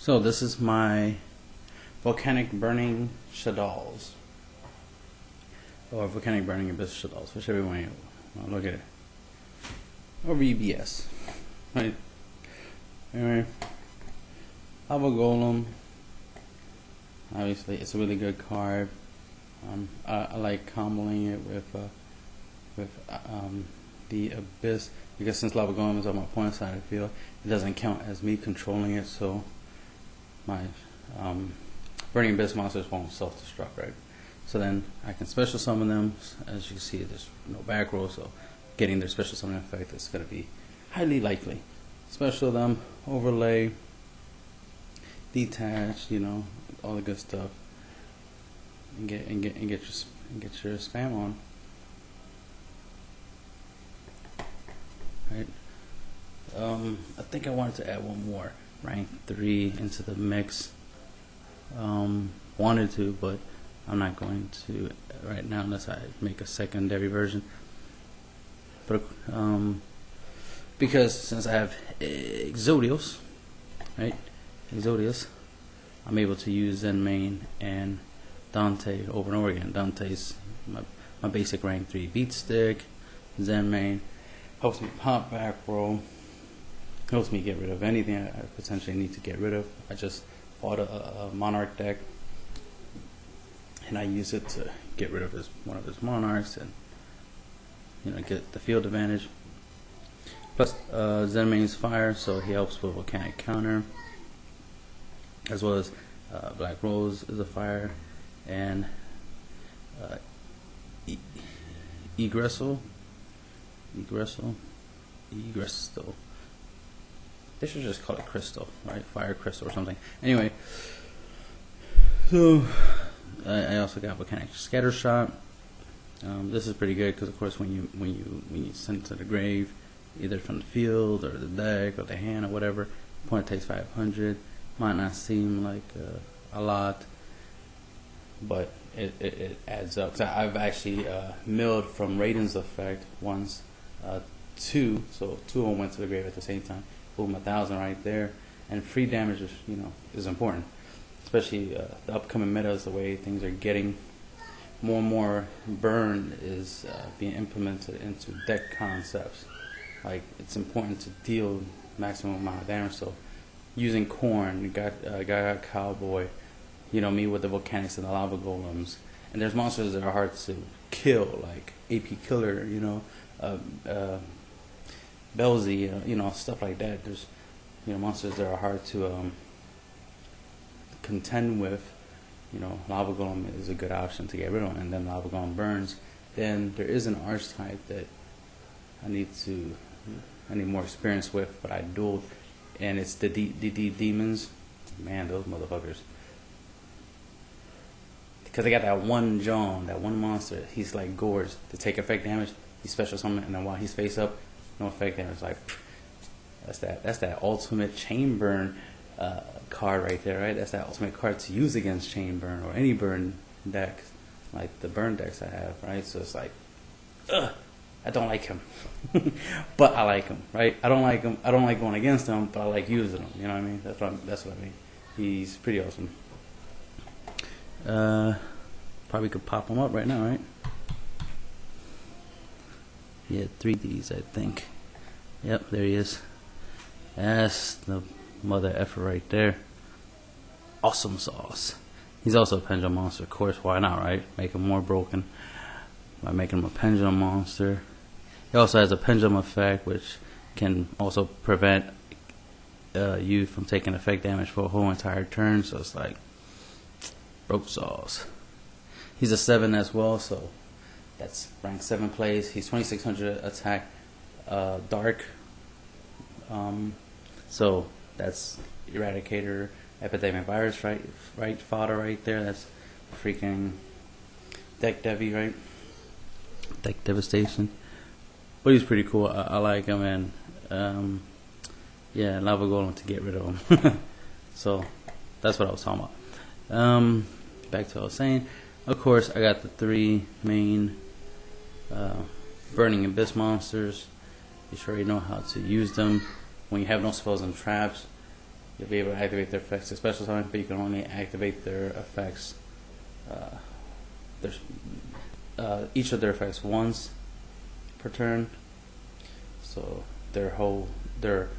So this is my Volcanic Burning Shaddolls, or Volcanic Burning Abyss Shaddolls, whichever way you want to look at it, or VBS, right? Anyway, Lava Golem. Obviously, it's a really good card. I like comboing it with the Abyss, because since Lava Golem is on my opponent's side of the field, it doesn't count as me controlling it, so my Burning Abyss monsters won't self-destruct, right? So then I can special summon them. As you can see, there's no back row, so getting their special summon effect is going to be highly likely. Special them, overlay, detach, you know, all the good stuff, and get your spam on. Right. I think I wanted to add one more rank 3 into the mix. Wanted to, but I'm not going to right now unless I make a secondary version. But because since I have YUGIOH, right? YUGIOH, I'm able to use Zen Main and Dante over and over again. Dante's my basic rank 3 beat stick. Zen Main helps me pop back row, helps me get rid of anything I potentially need to get rid of. I just bought a Monarch deck, and I use it to get rid of one of his Monarchs and, you know, get the field advantage. Plus Zen Main's fire, so he helps with Volcanic counter, as well as Black Rose is a fire, and Egresso. They should just call it Crystal, right? Fire Crystal or something. Anyway, so I also got Volcanic Scattershot. This is pretty good because, of course, when you send it to the grave, either from the field or the deck or the hand or whatever, opponent takes 500. Might not seem like a lot, but it adds up. So I've actually milled from Raiden's effect once, 2, so 2 of them went to the grave at the same time. Boom, 1,000 right there. And free damage is, you know, is important, especially the upcoming metas. The way things are getting, more and more burn is being implemented into deck concepts. Like, it's important to deal maximum amount of damage. So using Corn, got Cowboy, you know, me with the Volcanics and the Lava Golems. And there's monsters that are hard to kill, like AP Killer, you know, Belzy, you know, stuff like that. There's, you know, monsters that are hard to contend with. You know, Lava Golem is a good option to get rid of, and then Lava Golem burns. Then there is an archetype that I need more experience with, but I dueled, and it's the demons. Man, those motherfuckers. Because they got that one John, that one monster. He's like Gorge to take effect damage. He special summon, and then while he's face up, no effect damage. Like, that's that ultimate chain burn card right there, right? That's that ultimate card to use against chain burn or any burn deck, like the burn decks I have, right? So it's like, I don't like him, but I like him, right? I don't like him. I don't like going against him, but I like using him. You know what I mean? That's what I mean. He's pretty awesome. Probably could pop him up right now, right? Yeah, 3Ds, I think. Yep, there he is. That's the mother effer right there. Awesome sauce. He's also a pendulum monster, of course. Why not, right? Make him more broken by making him a pendulum monster. He also has a pendulum effect, which can also prevent you from taking effect damage for a whole entire turn. So it's like broke sauce. He's a 7 as well, so that's rank 7 plays. He's 2600 attack, dark. So that's Eradicator, Epidemic Virus, right fodder right there. That's freaking deck Devi, right? Deck Devastation. But he's pretty cool. I like him, and yeah, Lava Golem to get rid of him. So that's what I was talking about. Back to what I was saying. Of course, I got the 3 main Burning Abyss monsters. You should already know how to use them. When you have no spells and traps, you'll be able to activate their effects to special summon, but you can only activate their effects. There's each of their effects once per turn. So their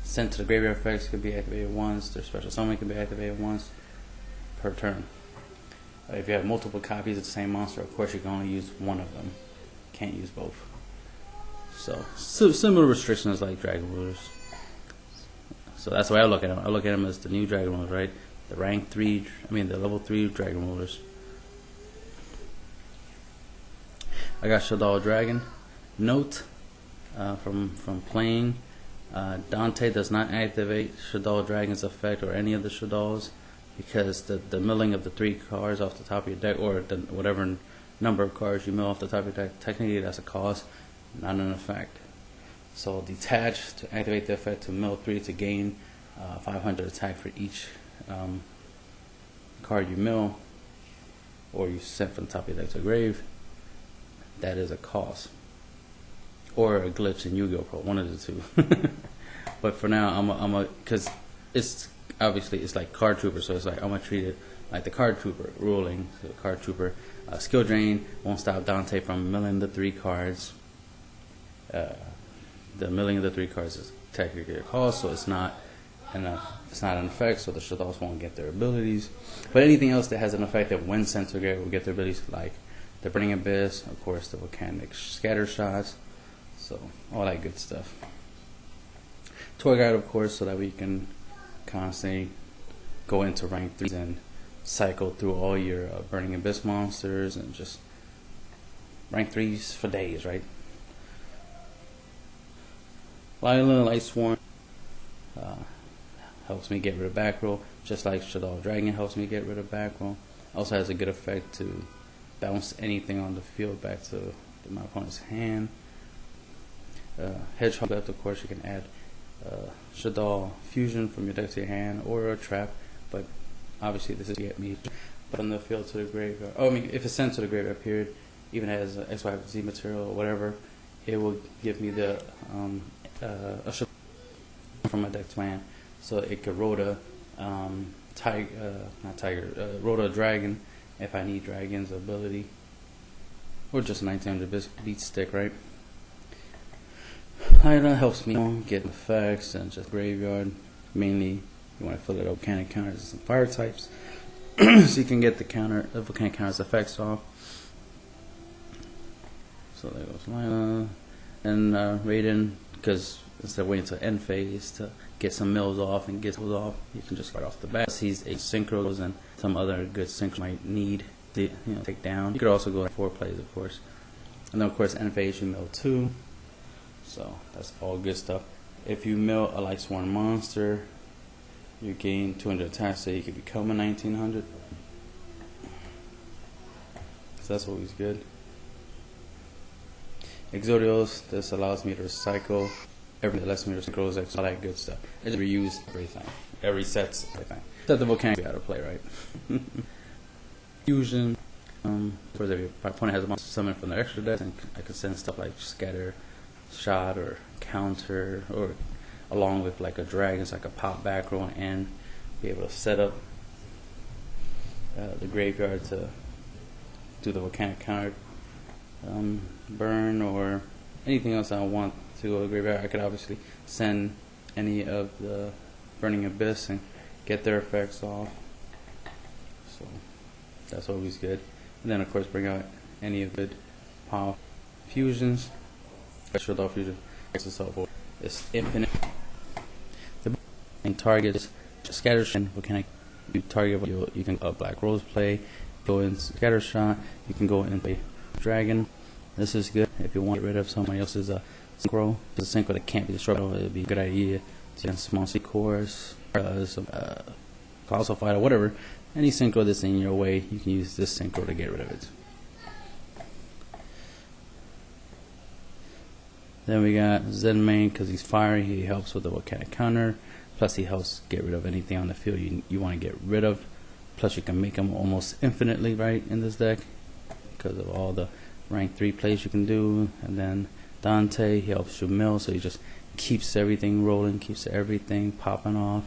sent to the graveyard effects can be activated once. Their special summon can be activated once per turn. If you have multiple copies of the same monster, of course you can only use one of them. Can't use both. So similar restrictions like Dragon Rulers. So that's the way I look at them. I look at them as the new Dragon Rulers, right? The the level 3 Dragon Rulers. I got Shaddoll Dragon. Note from playing, Dante does not activate Shaddoll Dragon's effect or any of the Shaddolls, because the milling of the 3 cards off the top of your deck, or whatever number of cards you mill off the top of your deck, technically that's a cost, not an effect. So detach to activate the effect to mill 3 to gain 500 attack for each card you mill or you send from the top of your deck to the grave. That is a cost, or a glitch in Yu-Gi-Oh! Pro, one of the two. But for now, because it's obviously it's like Card Trooper, so it's like I'm gonna treat it like the Card Trooper ruling. So the Card Trooper skill drain won't stop Dante from milling the 3 cards. The milling of the 3 cards is technically a cost, so it's not an effect, so the Shaddolls won't get their abilities. But anything else that has an effect that when sent to will get their abilities, like the Burning Abyss, of course, the Volcanic Scatter Shots, so all that good stuff. Tour Guide, of course, so that we can constantly go into rank 3s and cycle through all your Burning Abyss monsters and just rank 3s for days, right? Lila Lightsworn helps me get rid of back row, just like Shaddoll Dragon helps me get rid of back row. Also has a good effect to bounce anything on the field back to my opponent's hand. Hedgehog left, of course, you can add Shaddoll Fusion from your deck to your hand, or a trap, but obviously this is to get me from the field to the graveyard. Oh, I mean, if it's sent to the graveyard, period, even as XYZ material or whatever, it will give me the a Shaddoll from my deck to my hand. So it could Rhoda, Rhoda Dragon if I need Dragon's ability, or just 1900 beat stick, right? That helps me get effects and just graveyard. Mainly, you want to fill it up volcanic counters and some fire types, so you can get the volcanic counters effects off. So there goes Lila and Raiden, because instead of waiting until end phase to get some mills off and get those off, you can just start off the bat. He's 8 synchros and some other good synchros might need to take down. You could also go 4 plays, of course, and then of course end phase you mill 2. So that's all good stuff. If you mill a Lightsworn monster, you gain 200 attack, so you can become a 1900. So that's always good. Exodios, this allows me to recycle everything that lets me recycle all that good stuff. I just reuse everything. It resets everything. Except the Volcanic, out of play, right? Fusion, for if my opponent has a monster summon from their extra deck, and I can send stuff like Scatter Shot or Counter, or along with like a dragon, so I can pop back row and be able to set up the graveyard to do the Volcanic counter burn or anything else I want to go to the graveyard. I could obviously send any of the Burning Abyss and get their effects off, so that's always good. And then of course bring out any of the power fusions. Shaddoll Fusion it's infinite. The target is Scatter Shot. Volcanic, you target, you can Black Rose play, go in Scatter Shot, you can go in play Dragon. This is good if you want to get rid of somebody else's synchro. It's a synchro that can't be destroyed. It would be a good idea to get small course, some Colossal Fighter, whatever. Any synchro that's in your way, you can use this synchro to get rid of it. Then we got Zen Main, because he's fiery, he helps with the Volcanic counter. Plus he helps get rid of anything on the field you want to get rid of. Plus you can make him almost infinitely, right, in this deck, because of all the rank 3 plays you can do. And then Dante, he helps you mill, so he just keeps everything rolling, keeps everything popping off.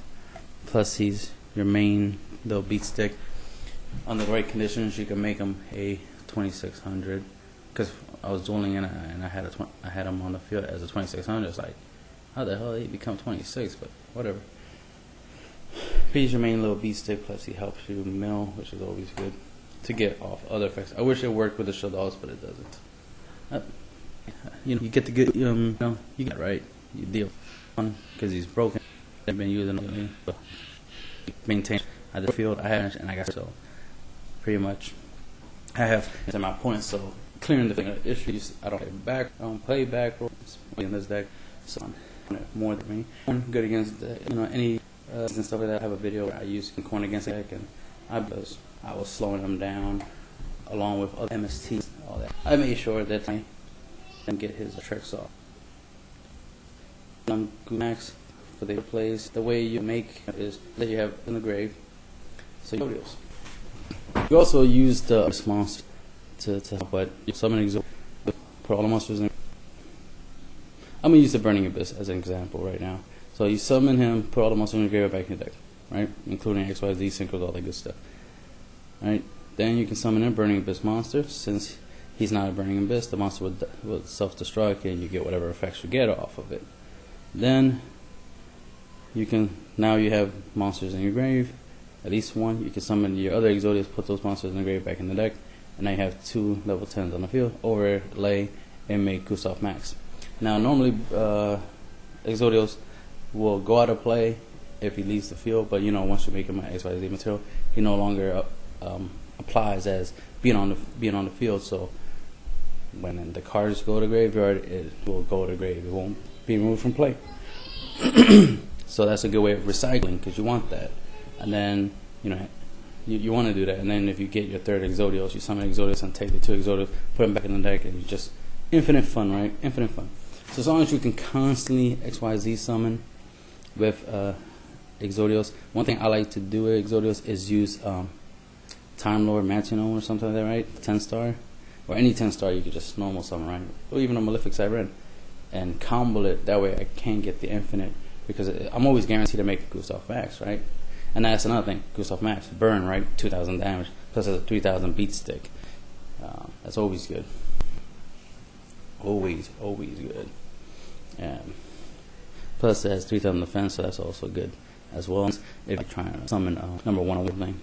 plus he's your main little beat stick. Under the right conditions, you can make him a 2600. Because I was dueling and I had him on the field as a 2600. It's like, how the hell did he become 26? But whatever. He's your main little beat stick, plus he helps you mill, which is always good to get off other effects. I wish it worked with the Shaddolls, but it doesn't. You get the good, you get it right. You deal because he's broken. I've been using it, maintain the field I have, and I got so pretty much I have in my points. So clearing the issues, I don't play back in this deck, so more than me. I'm good against any and stuff like that. I have a video where I use coin against the deck, and I was slowing them down along with other MSTs, all that. I made sure that I can get his tricks off. Max for the plays. The way you make is that you have in the grave. So you also use the monster to help, but you summon put all the monsters in. I'm gonna use the Burning Abyss as an example right now. So you summon him, put all the monsters in the grave back in the deck, right? Including XYZ synchros, all that good stuff. Right? Then you can summon a Burning Abyss monster. Since he's not a Burning Abyss, the monster would self-destruct, and you get whatever effects you get off of it. Then you have monsters in your grave, at least one. You can summon your other Exodius, put those monsters in the grave back in the deck, and now you have 2 level 10s on the field. Overlay and make Gustav Max. Now normally Exodius will go out of play if he leaves the field, but once you make him an XYZ material, he no longer applies as being on the field. So when the cards go to graveyard, it will go to grave. It won't be removed from play. So that's a good way of recycling, because you want that. And then you want to do that. And then if you get your 3rd Exodius, you summon Exodius and take the 2 Exodius, put them back in the deck, and you just infinite fun, right? Infinite fun. So as long as you can constantly XYZ summon with Exodius. One thing I like to do with Exodius is use Time Lord Matinone or something like that, right? 10-star. Or any 10-star you could just normal summon, right? Or even a Malefic Siren. And combo it, that way I can get the infinite, because I'm always guaranteed to make Gustav Max, right? And that's another thing, Gustav Max, burn, right? 2,000 damage, plus a 3,000 beat stick. That's always good. Always good. Plus it has 3,000 defense, so that's also good as well. If you're trying to summon number 1 thing.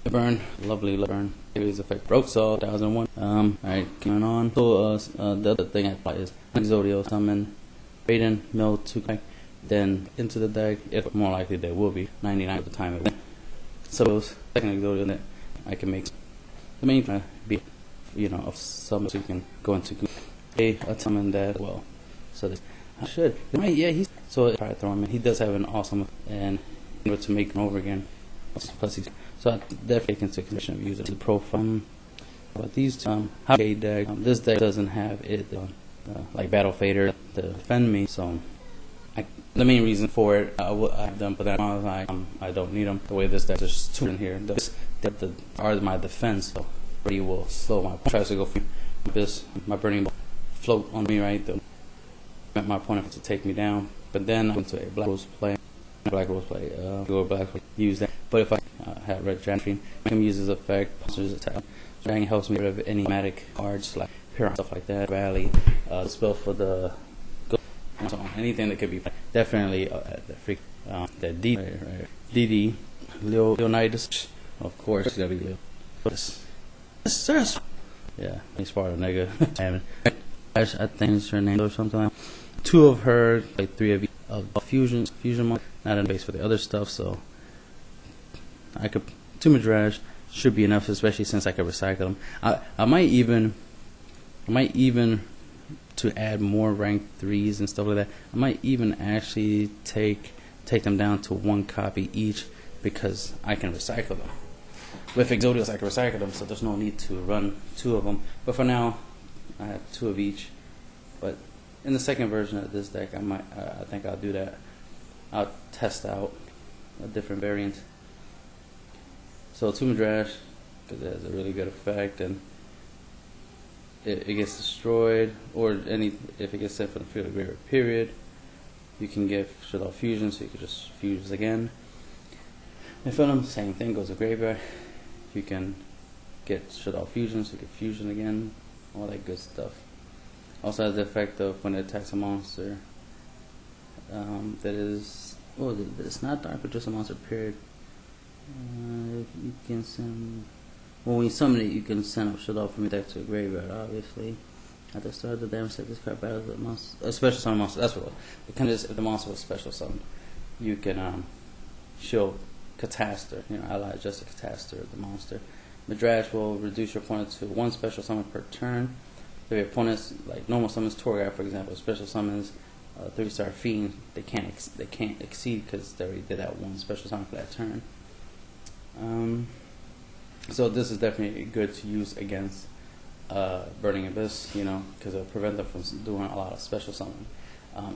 Burn, lovely burn. His effect broke saw 1001. Alright, coming on. So the other thing I apply is Exodius summon, Raiden, mill 2 deck, then into the deck. If more likely there will be 99 at the time of it. So second Exodius that I can make the main be of summon, so you can go into a summon that as well. So this I should he's so try to throw him in. He does have an awesome and in order to make him over again. Plus he's so I definitely into consideration of using the profile. But these two, deck, this deck doesn't have it like Battle Fader to defend me. So the main reason for it, I've done, but that I don't need them. The way this deck is just 2 in here. The are my defense, so he will slow my. Tries to go for this. My burning ball float on me, right? My opponent to take me down. But then I went to a Black Rose play. Go Black use that. But if I have Red Dragon, I can use his effect. Monsters attack. Dragon helps me get rid of any thematic cards like Piran, stuff like that. Rally, spell for the so on. Anything that could be definitely the freak that DD Leonidas, of course. It's gotta be Leo. Yeah, he's part of nigga. I think it's her name or something like that. 2 of her, like 3 of each of fusion mod, not in base for the other stuff. So I could 2 Midrash should be enough, especially since I could recycle them. I might even to add more rank 3s and stuff like that. I might even actually take them down to 1 copy each, because I can recycle them. With Exodius, I can recycle them, so there's no need to run 2 of them. But for now, I have 2 of each. But in the second version of this deck, I think I'll do that. I'll test out a different variant. So 2 Midrash, because it has a really good effect, and it gets destroyed, or if it gets sent from the field of graveyard period, you can get Shaddoll fusion, so you can just fuse again. If them, same thing, goes to graveyard. You can get Shaddoll fusion, so you get fusion again, all that good stuff. Also has the effect of when it attacks a monster that is, well, it's not dark, but just a monster, period. You can send, well, when you summon it, you can send up Shaddoll from your deck to a graveyard, obviously. At the start of the damage set, this card battles a monster, a special summon monster. That's what it kind of is. If the monster was special summoned, you can show Catastor, ally just a Catastor of the monster. Midrash will reduce your opponent to 1 special summon per turn. If your opponent's like normal summons Torgai, for example, special summons 3-star Fiend, they can't exceed because they already did that 1 special summon for that turn. So this is definitely good to use against Burning Abyss, because it'll prevent them from doing a lot of special summon.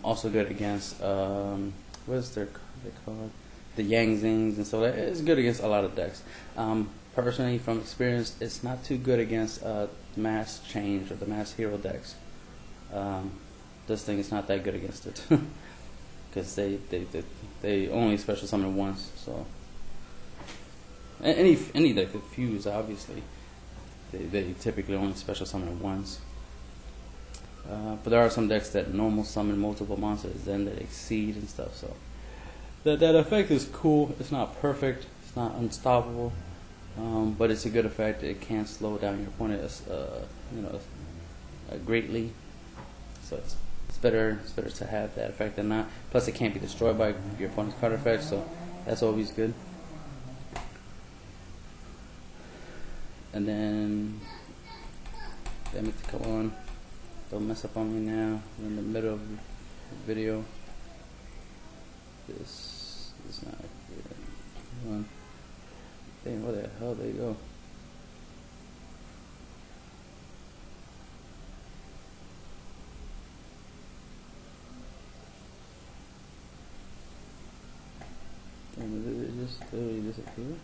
Also good against what is they called? The Yang Zings and so that it's good against a lot of decks. Personally, from experience, it's not too good against Mass Change or the Mass Hero decks. This thing is not that good against it because they only special summon once. So any deck could fuse, obviously. They typically only special summon once. But there are some decks that normal summon multiple monsters, then that exceed and stuff. So that effect is cool. It's not perfect. It's not unstoppable. But it's a good effect. It can slow down your opponent, greatly. So it's better to have that effect than not. Plus, it can't be destroyed by your opponent's card effect, so that's always good. And then let me come on. Don't mess up on me now. We're in the middle of the video. This is not good. Come on. Dang, where the hell did they go? And did it just totally disappear?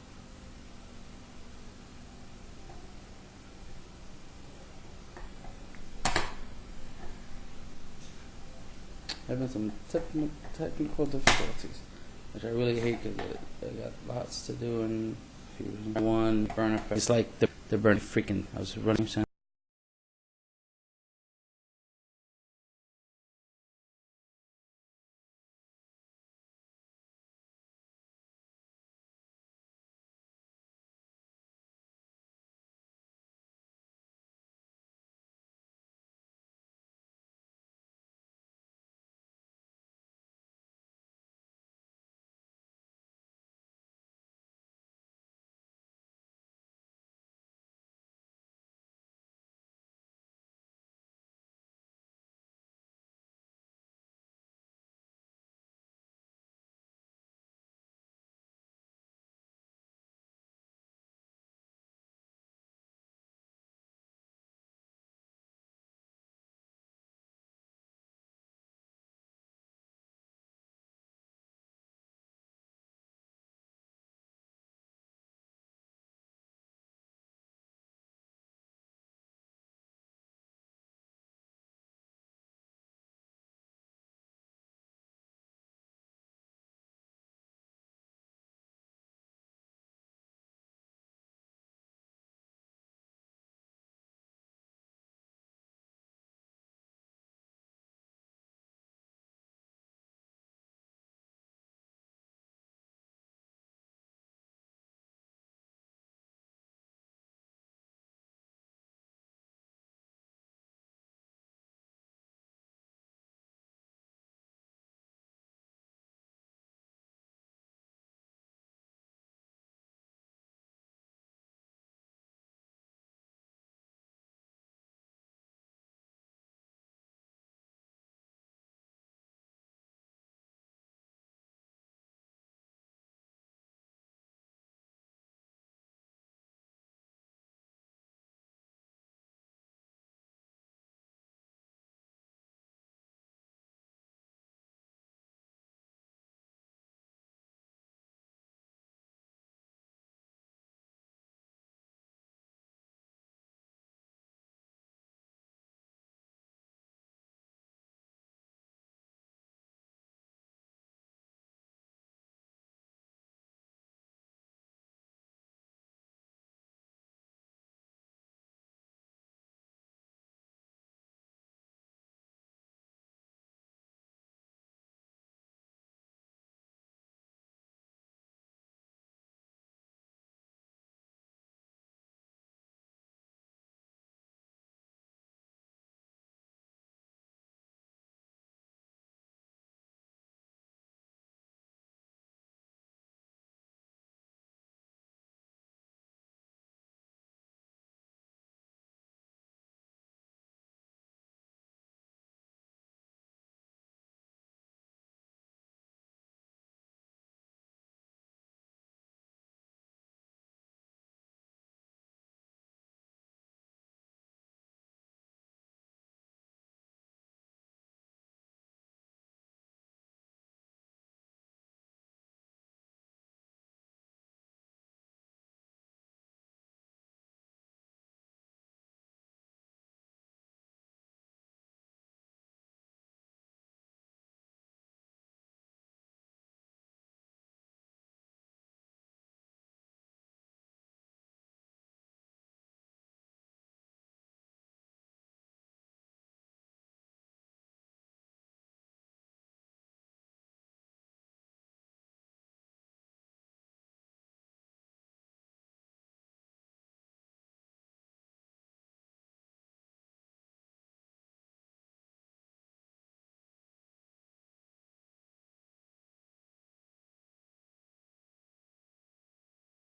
Having some technical difficulties, which I really hate because I got lots to do in Fusion 1 burn effect. It's like the burn freaking. I was running.